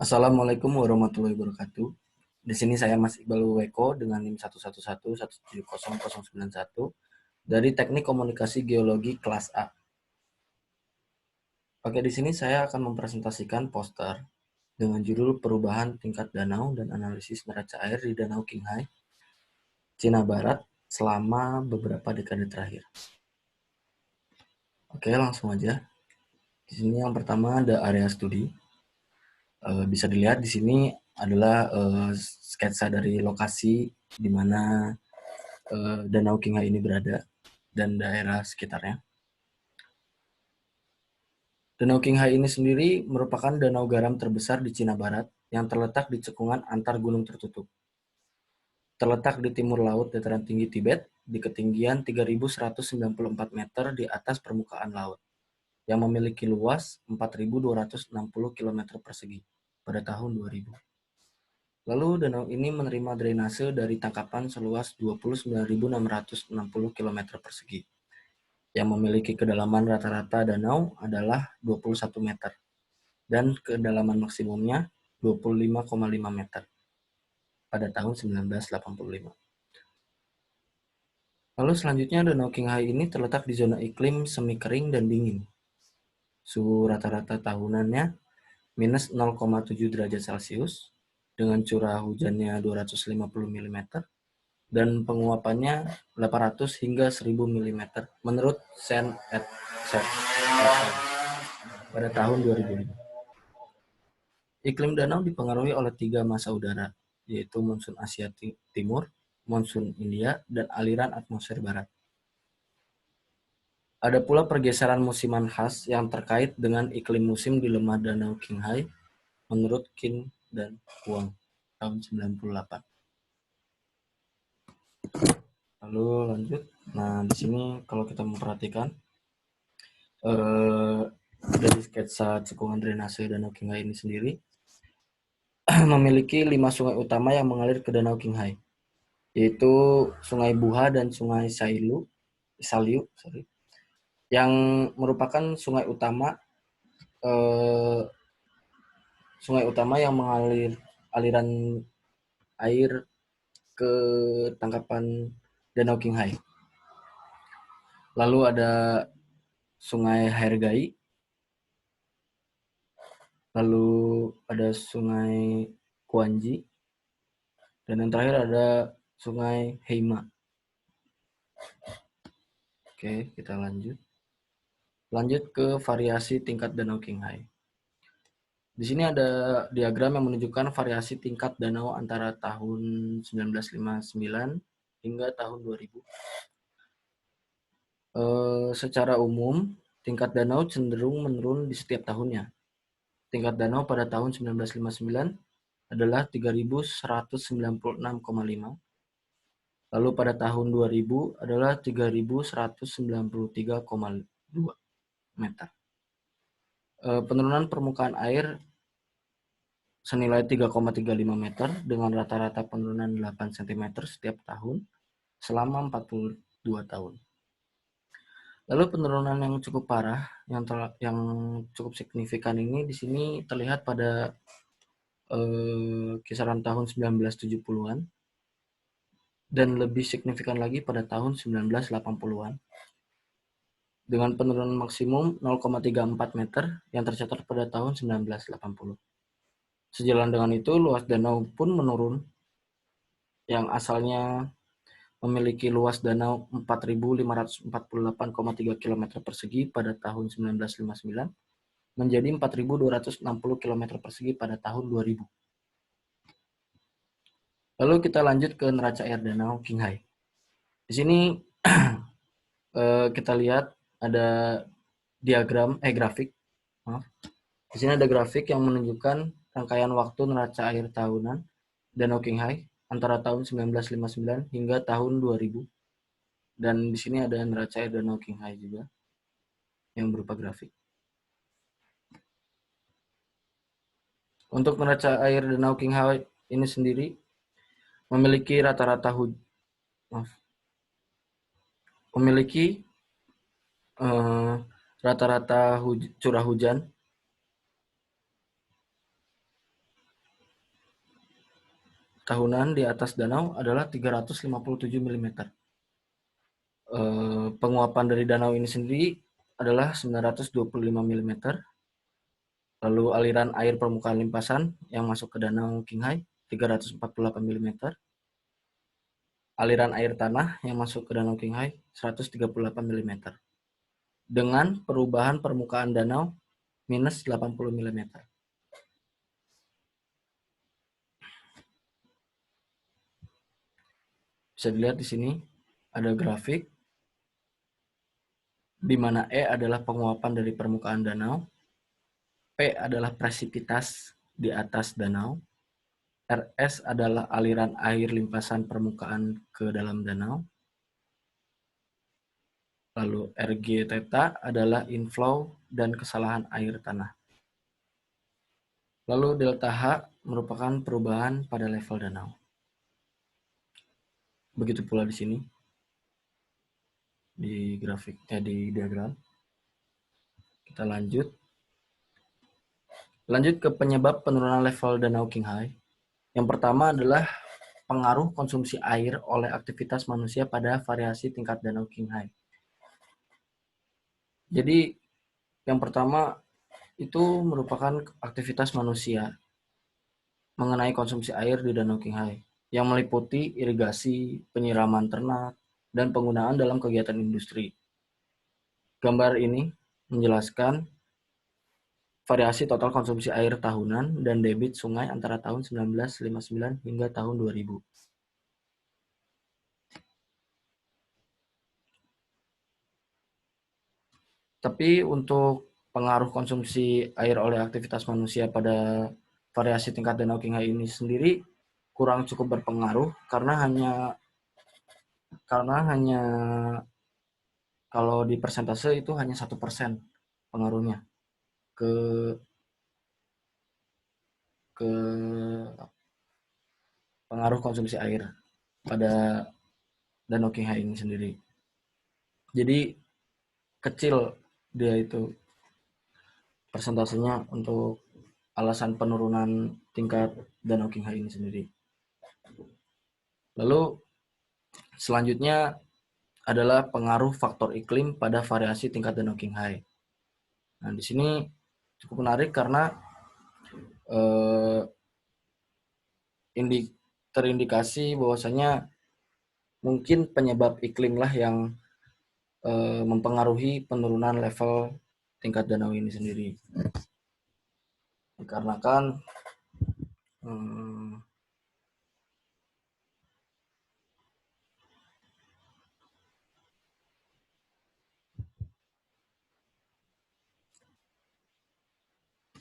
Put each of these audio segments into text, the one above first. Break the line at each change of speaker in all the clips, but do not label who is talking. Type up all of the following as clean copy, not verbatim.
Assalamualaikum warahmatullahi wabarakatuh. Di sini saya Mas Iqbal Weko dengan NIM 111170091 dari Teknik Komunikasi Geologi kelas A. Oke, di sini saya akan mempresentasikan poster dengan judul Perubahan Tingkat Danau dan Analisis Neraca Air di Danau Qinghai, Cina Barat selama beberapa dekade terakhir. Oke, langsung aja. Di sini yang pertama ada area studi. Bisa dilihat di sini adalah sketsa dari lokasi di mana Danau Qinghai ini berada dan daerah sekitarnya. Danau Qinghai ini sendiri merupakan danau garam terbesar di Cina Barat yang terletak di cekungan antar gunung tertutup. Terletak di timur laut dataran tinggi Tibet di ketinggian 3.194 meter di atas permukaan laut, yang memiliki luas 4.260 km persegi pada tahun 2000. Lalu danau ini menerima drainase dari tangkapan seluas 29.660 km persegi, yang memiliki kedalaman rata-rata danau adalah 21 meter, dan kedalaman maksimumnya 25,5 meter pada tahun 1985. Lalu selanjutnya Danau Qinghai ini terletak di zona iklim semi kering dan dingin. Suhu rata-rata tahunannya minus 0,7 derajat Celcius dengan curah hujannya 250 mm dan penguapannya 800 hingga 1000 mm menurut Sen et Sen pada tahun 2005. Iklim danau dipengaruhi oleh 3 massa udara, yaitu monsun Asia Timur, monsun India, dan aliran atmosfer barat. Ada pula pergeseran musiman khas yang terkait dengan iklim musim di lemah Danau Qinghai menurut Qin dan Huang tahun 98. Lalu lanjut. Nah, di sini kalau kita memperhatikan dari sketsa cekungan drainase Danau Qinghai ini sendiri memiliki 5 sungai utama yang mengalir ke Danau Qinghai, yaitu Sungai Buha dan Sungai Saliu, yang merupakan sungai utama yang mengalir aliran air ke tangkapan Danau Qinghai. Lalu ada Sungai Hairgai, lalu ada Sungai Kuanji, dan yang terakhir ada Sungai Heima. Oke, kita lanjut. Lanjut ke variasi tingkat Danau Qinghai. Di sini ada diagram yang menunjukkan variasi tingkat danau antara tahun 1959 hingga tahun 2000. Secara umum, tingkat danau cenderung menurun di setiap tahunnya. Tingkat danau pada tahun 1959 adalah 3.196,5. Lalu pada tahun 2000 adalah 3.193,2 meter. Penurunan permukaan air senilai 3,35 meter dengan rata-rata penurunan 8 cm setiap tahun selama 42 tahun. Lalu penurunan yang cukup parah, yang cukup signifikan ini di sini terlihat pada kisaran tahun 1970-an dan lebih signifikan lagi pada tahun 1980-an. Dengan penurunan maksimum 0,34 meter yang tercatat pada tahun 1980. Sejalan dengan itu, luas danau pun menurun, yang asalnya memiliki luas danau 4.548,3 km persegi pada tahun 1959 menjadi 4.260 km persegi pada tahun 2000. Lalu kita lanjut ke neraca air Danau Qinghai. Di sini kita lihat ada grafik. Di sini ada grafik yang menunjukkan rangkaian waktu neraca air tahunan Danau Qinghai antara tahun 1959 hingga tahun 2000. Dan di sini ada neraca air Danau Qinghai juga yang berupa grafik. Untuk neraca air Danau Qinghai ini sendiri memiliki rata-rata curah hujan tahunan di atas danau adalah 357 mm. Penguapan dari danau ini sendiri adalah 925 mm. Lalu aliran air permukaan limpasan yang masuk ke Danau Qinghai 348 mm. Aliran air tanah yang masuk ke Danau Qinghai 138 mm. Dengan perubahan permukaan danau minus 80 mm. Bisa dilihat di sini ada grafik di mana E adalah penguapan dari permukaan danau, P adalah presipitas di atas danau, RS adalah aliran air limpasan permukaan ke dalam danau, lalu RG theta adalah inflow dan kesalahan air tanah. Lalu delta H merupakan perubahan pada level danau. Begitu pula di sini di grafiknya di diagram. Kita lanjut ke penyebab penurunan level Danau Qinghai. Yang pertama adalah pengaruh konsumsi air oleh aktivitas manusia pada variasi tingkat Danau Qinghai. Jadi yang pertama itu merupakan aktivitas manusia mengenai konsumsi air di Danau Qinghai yang meliputi irigasi, penyiraman ternak, dan penggunaan dalam kegiatan industri. Gambar ini menjelaskan variasi total konsumsi air tahunan dan debit sungai antara tahun 1959 hingga tahun 2000. Tapi untuk pengaruh konsumsi air oleh aktivitas manusia pada variasi tingkat Danau Qinghai ini sendiri kurang cukup berpengaruh karena hanya kalau di persentase itu hanya 1% pengaruhnya ke pengaruh konsumsi air pada Danau Qinghai ini sendiri. Jadi kecil dia itu persentasenya untuk alasan penurunan tingkat Danau Qinghai ini sendiri. Lalu selanjutnya adalah pengaruh faktor iklim pada variasi tingkat Danau Qinghai. Nah, di sini cukup menarik karena terindikasi bahwasanya mungkin penyebab iklim lah yang mempengaruhi penurunan level tingkat danau ini sendiri. Dikarenakan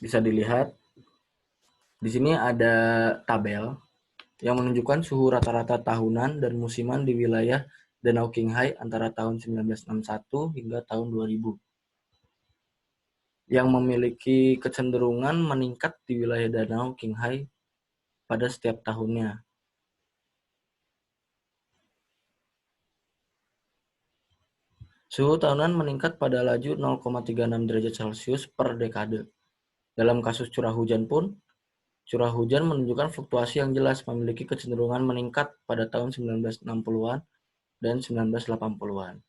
bisa dilihat di sini ada tabel yang menunjukkan suhu rata-rata tahunan dan musiman di wilayah Danau Qinghai antara tahun 1961 hingga tahun 2000 yang memiliki kecenderungan meningkat di wilayah Danau Qinghai pada setiap tahunnya. Suhu tahunan meningkat pada laju 0,36 derajat Celcius per dekade. Dalam kasus curah hujan pun, curah hujan menunjukkan fluktuasi yang jelas memiliki kecenderungan meningkat pada tahun 1960-an dan 1980-an.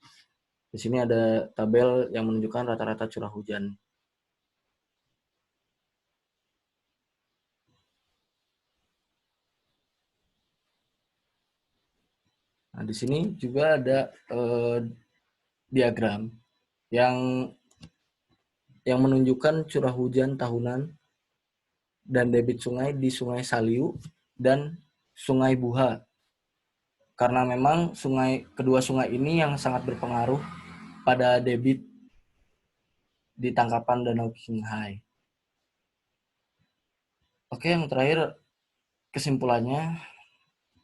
Di sini ada tabel yang menunjukkan rata-rata curah hujan. Nah, di sini juga ada diagram yang menunjukkan curah hujan tahunan dan debit sungai di Sungai Saliu dan Sungai Buha. Karena memang kedua sungai ini yang sangat berpengaruh pada debit di tangkapan Danau Qinghai. Oke, yang terakhir kesimpulannya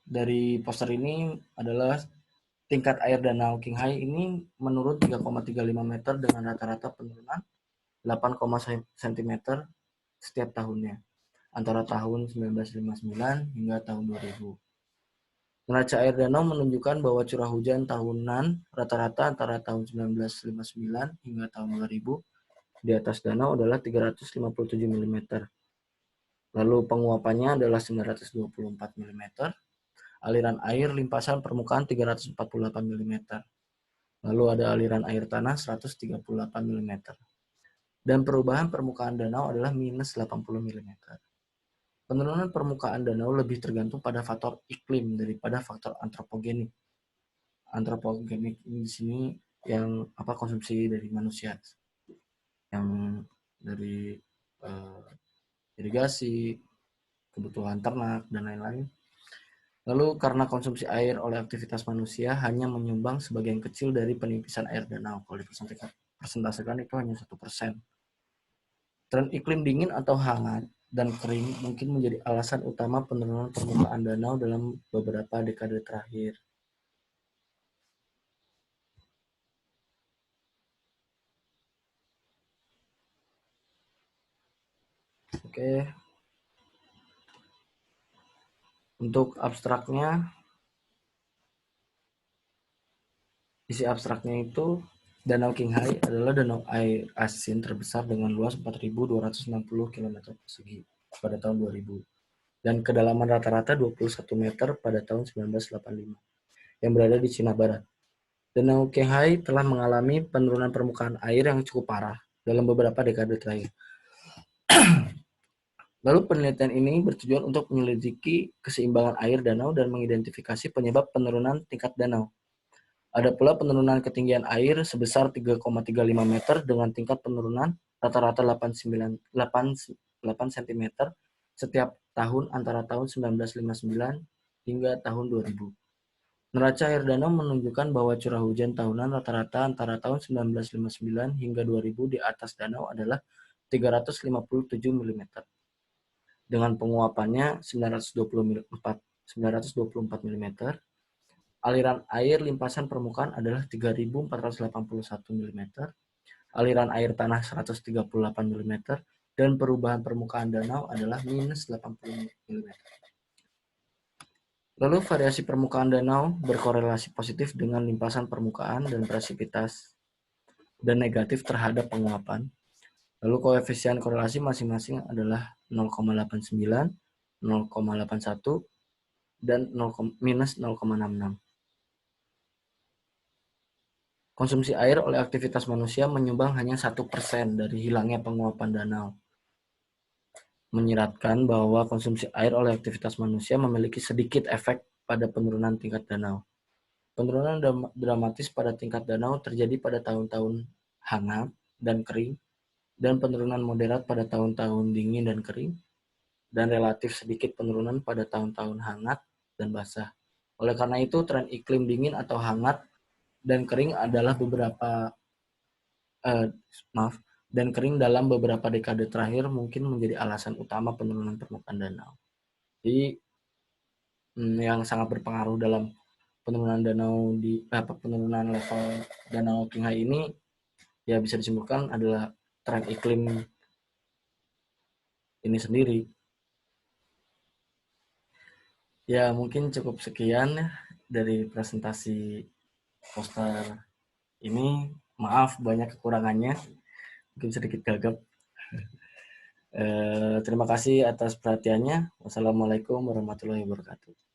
dari poster ini adalah tingkat air Danau Qinghai ini menurun 3,35 meter dengan rata-rata penurunan 8, cm setiap tahunnya antara tahun 1959 hingga tahun 2000. Neraca air danau menunjukkan bahwa curah hujan tahunan rata-rata antara tahun 1959 hingga tahun 2000 di atas danau adalah 357 mm. Lalu penguapannya adalah 924 mm, aliran air limpasan permukaan 348 mm, lalu ada aliran air tanah 138 mm, dan perubahan permukaan danau adalah minus 80 mm. Penurunan permukaan danau lebih tergantung pada faktor iklim daripada faktor antropogenik. Antropogenik di sini yang konsumsi dari manusia, yang dari irigasi, kebutuhan ternak, dan lain-lain. Lalu karena konsumsi air oleh aktivitas manusia hanya menyumbang sebagian kecil dari penipisan air danau. Kalau dipersentasekan itu hanya 1%. Tren iklim dingin atau hangat dan kering mungkin menjadi alasan utama penurunan permukaan danau dalam beberapa dekade terakhir. Oke, untuk abstraknya, isi abstraknya itu Danau Qinghai adalah danau air asin terbesar dengan luas 4.260 km persegi pada tahun 2000 dan kedalaman rata-rata 21 meter pada tahun 1985 yang berada di Cina Barat. Danau Qinghai telah mengalami penurunan permukaan air yang cukup parah dalam beberapa dekade terakhir. Lalu penelitian ini bertujuan untuk menyelidiki keseimbangan air danau dan mengidentifikasi penyebab penurunan tingkat danau. Ada pula penurunan ketinggian air sebesar 3,35 meter dengan tingkat penurunan rata-rata 8 cm setiap tahun antara tahun 1959 hingga tahun 2000. Neraca air danau menunjukkan bahwa curah hujan tahunan rata-rata antara tahun 1959 hingga 2000 di atas danau adalah 357 mm. Dengan penguapannya 924 mm, aliran air limpasan permukaan adalah 3.481 mm, aliran air tanah 138 mm, dan perubahan permukaan danau adalah minus 80 mm. Lalu variasi permukaan danau berkorelasi positif dengan limpasan permukaan dan presipitas dan negatif terhadap penguapan. Lalu koefisien korelasi masing-masing adalah 0,89, 0,81, dan minus 0,66. Konsumsi air oleh aktivitas manusia menyumbang hanya 1% dari hilangnya penguapan danau. Menyiratkan bahwa konsumsi air oleh aktivitas manusia memiliki sedikit efek pada penurunan tingkat danau. Penurunan dramatis pada tingkat danau terjadi pada tahun-tahun hangat dan kering, dan penurunan moderat pada tahun-tahun dingin dan kering, dan relatif sedikit penurunan pada tahun-tahun hangat dan basah. Oleh karena itu, tren iklim dingin atau hangat dan kering adalah dan kering dalam beberapa dekade terakhir mungkin menjadi alasan utama penurunan permukaan danau. Jadi yang sangat berpengaruh dalam penurunan penurunan level danau Qinghai ini ya bisa disimpulkan adalah tren iklim ini sendiri. Ya mungkin cukup sekian dari presentasi poster ini. Maaf banyak kekurangannya, mungkin sedikit gagap. Terima kasih atas perhatiannya. Wassalamualaikum warahmatullahi wabarakatuh.